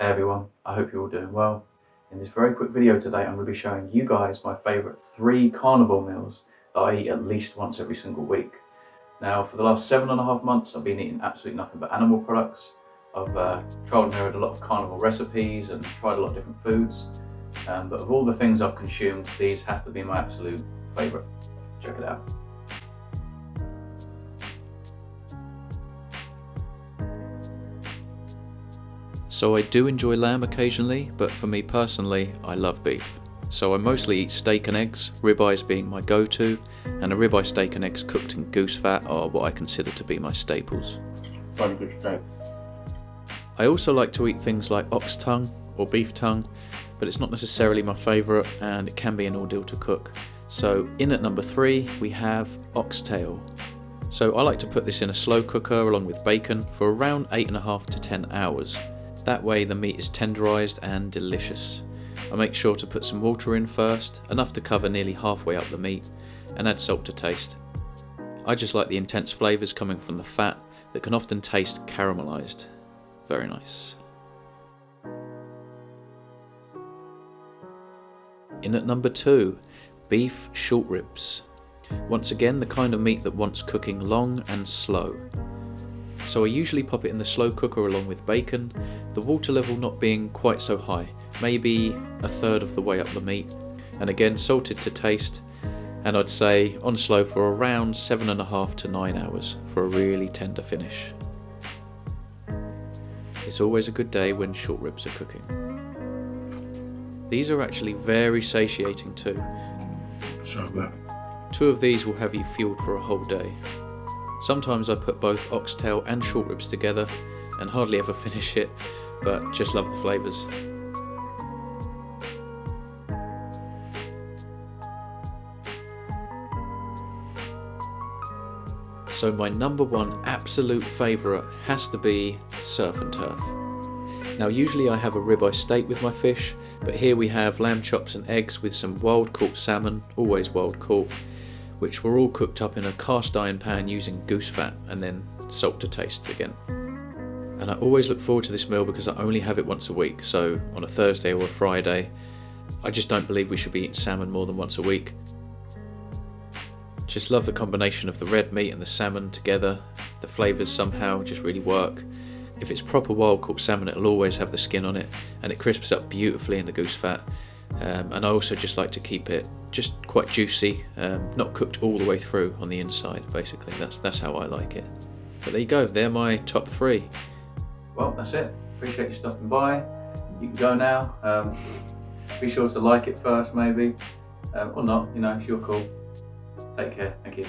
Hey everyone, I hope you're all doing well. In this very quick video today, I'm going to be showing you guys my favourite 3 carnivore meals that I eat at least once every single week. Now, for the last 7.5 months, I've been eating absolutely nothing but animal products. I've tried and errored a lot of carnivore recipes and tried a lot of different foods. But of all the things I've consumed, these have to be my absolute favourite. Check it out. So I do enjoy lamb occasionally, but for me personally, I love beef. So I mostly eat steak and eggs, ribeyes being my go-to, and a ribeye steak and eggs cooked in goose fat are what I consider to be my staples. Very good steak. I also like to eat things like ox tongue or beef tongue, but it's not necessarily my favourite and it can be an ordeal to cook. So in at number 3 we have oxtail. So I like to put this in a slow cooker along with bacon for around 8.5 to 10 hours. That way the meat is tenderised and delicious. I make sure to put some water in first, enough to cover nearly halfway up the meat, and add salt to taste. I just like the intense flavours coming from the fat that can often taste caramelised. Very nice. In at number 2, beef short ribs. Once again, the kind of meat that wants cooking long and slow. So I usually pop it in the slow cooker along with bacon, the water level not being quite so high, maybe a third of the way up the meat, and again salted to taste, and I'd say on slow for around 7.5 to 9 hours for a really tender finish. It's always a good day when short ribs are cooking. These are actually very satiating too. So good. 2 of these will have you fueled for a whole day. Sometimes I put both oxtail and short ribs together and hardly ever finish it, but just love the flavours. So my number 1 absolute favourite has to be surf and turf. Now usually I have a ribeye steak with my fish, but here we have lamb chops and eggs with some wild caught salmon, always wild caught, which were all cooked up in a cast iron pan using goose fat and then salt to taste again. And I always look forward to this meal because I only have it once a week, so on a Thursday or a Friday. I just don't believe we should be eating salmon more than once a week. Just love the combination of the red meat and the salmon together. The flavours somehow just really work. If it's proper wild caught salmon, it'll always have the skin on it and it crisps up beautifully in the goose fat. And I also just like to keep it just quite juicy, not cooked all the way through on the inside, basically. That's how I like it. But there you go, they're my top 3. Well, that's it. Appreciate you stopping by. You can go now. Be sure to like it first maybe, or not, it's your call. Take care, thank you.